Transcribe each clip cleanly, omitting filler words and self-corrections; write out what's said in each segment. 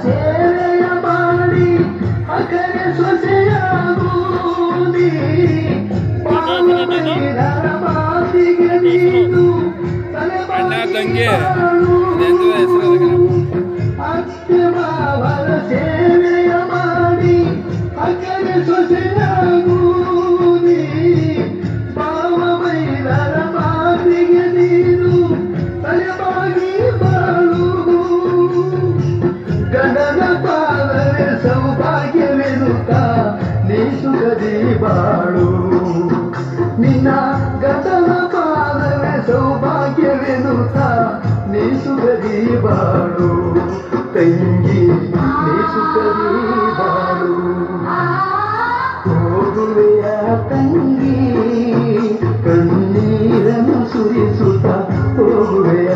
ಸೇವೆಯ ಮಾಡಿ ಅಕರೆ ಸೊಸೆಯಾಗುವುದಿ ಪಾವನರ ಮಾತಿಗೆ ನೀನು ತಲೆಬಾಗಿ ಅತ್ತೆ ಮಾವರ ಸೇವೆಯ ಮಾಡಿ ಅಕರೆ ಸೊಸೆಯಾಗುವುದಿ ಪಾವನರ ಮಾತಿಗೆ ನೀನು ತಲೆಬಾಗಿ ಬಾಳು ಗಂಡನ ಪಾದವೇ ಸೌಭಾಗ್ಯವೆನುತ್ತ ನೀ ಸುಖದಿ ಬಾಳು ನಿನ್ನ ಗಂಡನ ಪಾದವೇ ಸೌಭಾಗ್ಯವೆನುತ್ತ ನೀ ಸುಖದಿ ಬಾಳು ತಂಗಿ ನೀ ಸುಖದಿ ಬಾಳು ಹೋಗುವೆಯ ತಂಗಿ ಕಣ್ಣೀರನ್ನು ಸುರಿಸುತ್ತ ಹೋಗುವೆಯ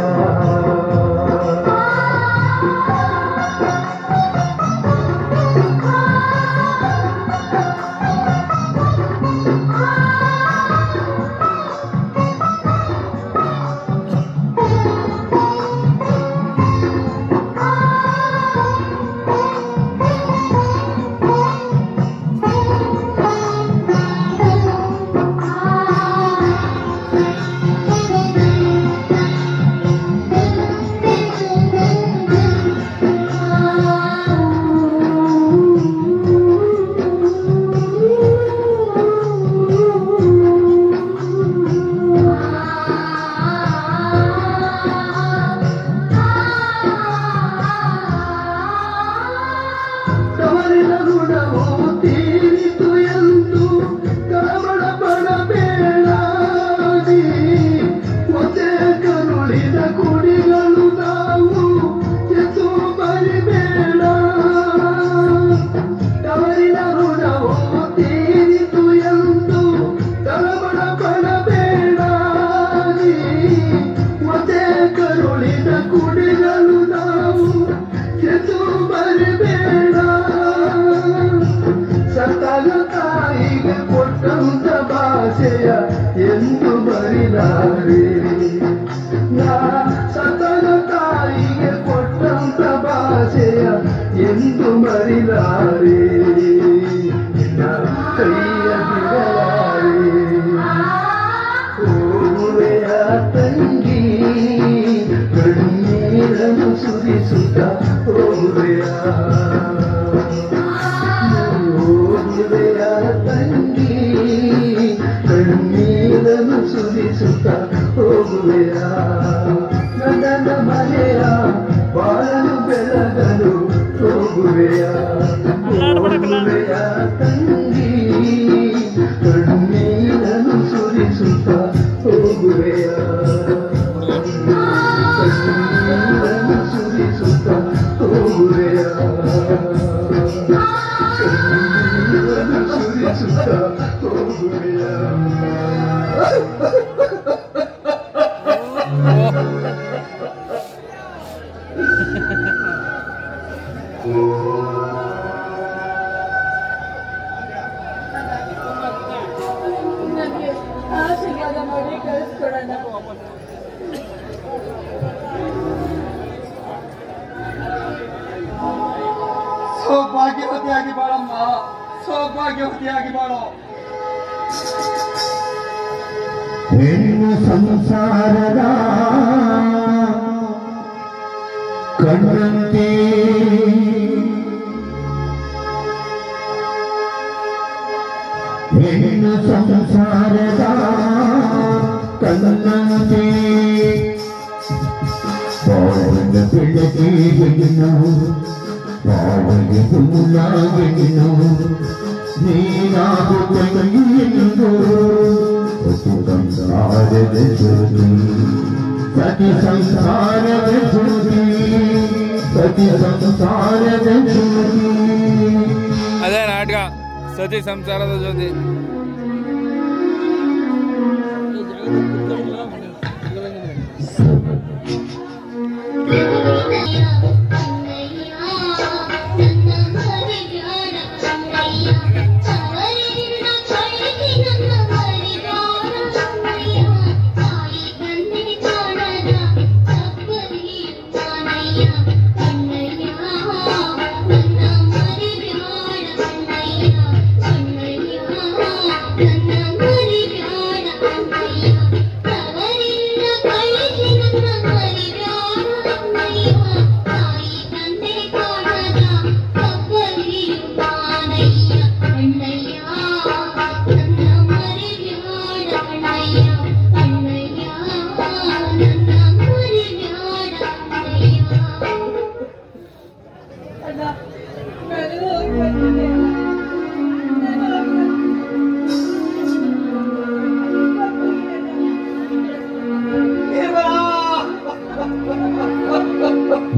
ಎಂದು ಬರಿಲಾರೆ ನಾ ಸತನ ತಾಯಿಗೆ ಕೊಟ್ಟಂತ ಭಾಷೆಯ ಎಂದು ಮರಿಲಾರೆ ನಿನ್ನ ಕೈಯ ಬಿಡಲಾರೆ ಹೋಗುವೆಯ ತಂಗಿ ಕಣ್ಣೀರನ್ನು ಸುರಿಸುತ್ತ ಹೋಗುವೆಯ ಹೋಗುವೆಯ ತಂಗಿ ಕಣ್ಣೀರನ್ನು ಸುರಿಸುತ್ತ ಹೋಗುವೆಯ ನನ್ನ ಮನೆಯ ಬಾಳಲು ಬೆಳಗಲು ಹೋಗುವೆಯ ಹೋಗುವೆಯ ತಂಗಿ ಕಣ್ಣೀರನ್ನು ಸುರಿಸುತ್ತ ಹೋಗುವೆಯ ಕಣ್ಣೀರನ್ನು ಸುರಿಸುತ್ತ ಹೋಗುವೆಯ ಕಣ್ಣೀರನ್ನು ಸುರಿಸುತ್ತ ಹೋಗುವೆಯ ನನಗೆ ಆಶೀರ್ವಾದ ಮಾಡಿ ಕಳಿಸ್ಕೊಡೋಣ. ಸೌಭಾಗ್ಯವತಿಯಾಗಿ ಬಾಳಮ್ಮ, ಸೌಭಾಗ್ಯವತಿಯಾಗಿ ಬಾಳೋ. ಹೆಣ್ಣು ಸಂಸಾರದ ಕಣ್ಣಂತೆ ಹೆಣ್ಣು ಸಂಸಾರದ ಕಣ್ಣಂತೆ ಪಾವನ ಬೆಳಗ್ಗೆ ಹೆಣ್ಣು ಪಾವನ ಹುಲ್ಲಾಗೆಣ್ಣು ನೀನಾಗು ತಂಗಿಯೆಂದು ಸಂಸಾರದ ಜ್ಯೋತಿ ಸತಿ ಸಂಸಾರದ ಜ್ಯೋತಿ ಸತಿ ಸಂಸಾರದ ಜ್ಯೋತಿ. ಅದೇ ನಾಟಕ ಸತಿ ಸಂಸಾರದ ಜ್ಯೋತಿ. ಕನ್ನಯ್ಯ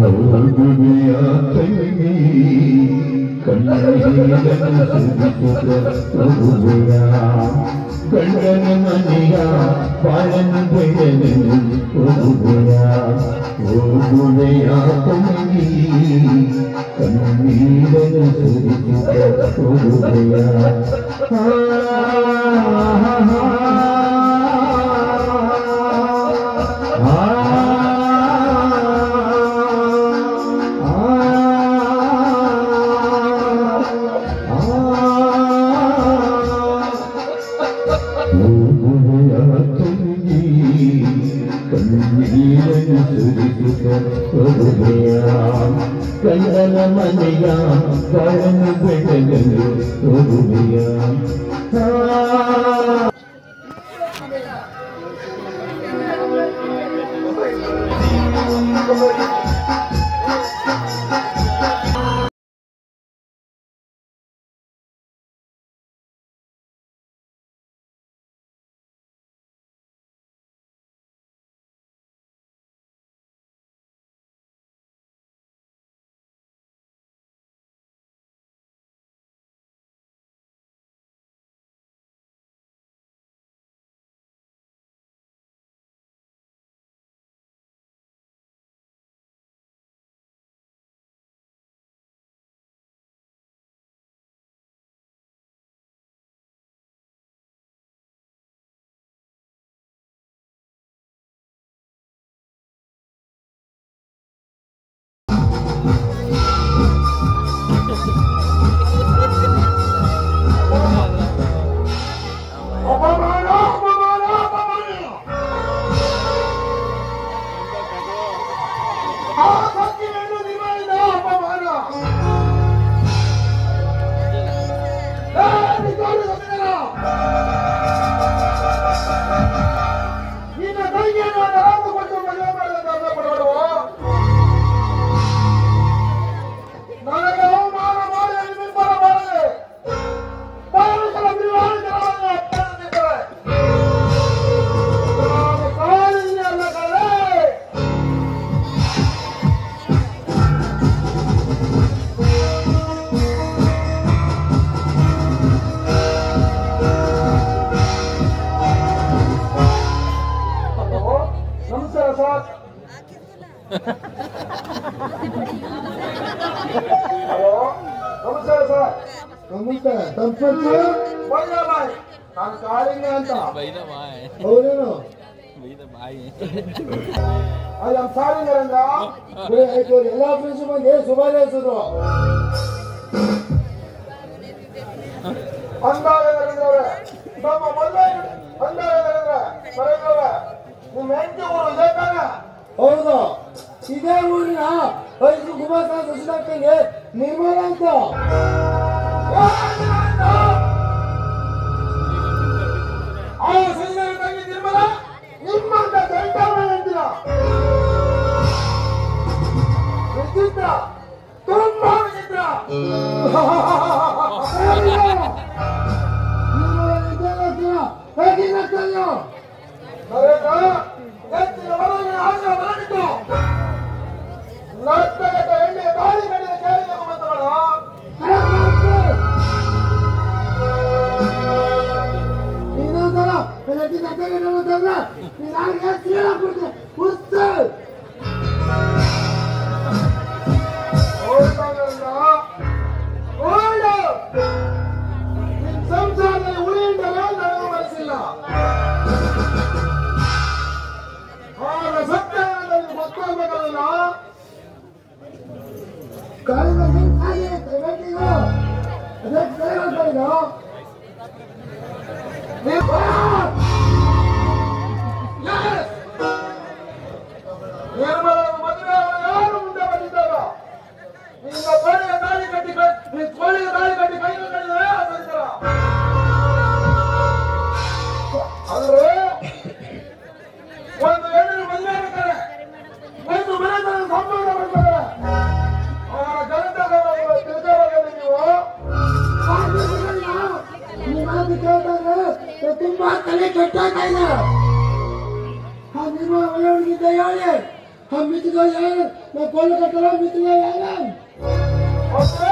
ಮಗುವೆಯ ತಂಗಿ ಕಣ್ಣೀರನ್ನು ಸುರಿಸುತ್ತ ಮಗುವೆಯ ಗಂಡನ ಮನೆಯ ಬಾಳನ್ನು ಬೆಳೆದನು ಮಗುವೆಯ ತಂಗಿ ಕಣ್ಣೀರನ್ನು ಸುರಿಸುತ್ತ ಮಗುವೆಯ ಕಣ್ಣನ ಮನೆಯ ಬಾಳನ್ನು ಬೆಳೆದನು ಮಗುವೆಯ ನಾನು ಕಾಳಿಂಗ ಅಂತ ಹೌದೇನು ಅಲ್ಲಿ ನಮ್ಮ ಸಾಲಿಂಗರಿಂದ ಎಲ್ಲಾ ಫ್ರೆಂಡ್ಸ್ ಬಂದು ಶುಭಾಶಯಿಸಿದ್ರು. ಅಂದಾಜವ್ರೆ ನಮ್ಮ ಮೊದಲೇ ಅಂದಾಜವ್ರೆ ನಿಮ್ಮ ಹೆಂಡತಿ ಊರು ಇದೇ ತಾನೆ? ಹೌದು, ಇದೇ ಊರಿನ ವಯಸ್ಸು ಕುಮಾರ ಸುಧಾಕಂಗೆ ನಿರ್ಮಲ ಅಂತ. ಆ ಸಂಜೆ ತಂಗಿ ನಿರ್ಮಲ ನಿಮ್ಮಂತ ಗಂಟೆ ಹೇಳ್ತೀರ ವಿಚಿತ್ರ, ತುಂಬಾ ವಿಚಿತ್ರ. ಸಂಸಾರದಲ್ಲಿ ಉಳಿಯುಂಟಲ್ಲ ನನಗೂ ಮನಸ್ಸಿಲ್ಲ. ಅವರ ಸತ್ಯದಲ್ಲಿ ಗೊತ್ತಾಗಬೇಕಲ್ಲ. ನಿರ್ಮಲ ಮದುವೆ ಯಾರು ಮುಂದೆ ಬಂದಿದ್ದಾರ? ನಿನ್ನ ಕೋಳಿಗೆ ತಾಳಿ ಕಟ್ಟಿ ಕೈಗೆ ಕಟ್ಟಿದರೆ ಅದರ ಆದರೆ ಒಂದು ಹೆಣ್ಣು ಮದುವೆ ಆಗ್ತಾರೆ, ಒಂದು ಮನೆತನ ಸಂಬಂಧ ಬರ್ತಾರೆ. ಅವರ ಜನತೆಗಳು ತಿಳ್ಕೋಬೇಕಂದ್ರೆ ನೀವು ತುಂಬಾ ತಲೆ ಕೆಟ್ಟಾಗ್ತಾ ಇದೆ. ಆ ನಿರ್ಮಲ ಒಳ್ಳೆಯವಳಿಗಿದ್ದ ಹೇಳಿ, ಆ ಮಿತಿಗಳು मैं कोल कटरा मित्र यार ಮತ್ತೆ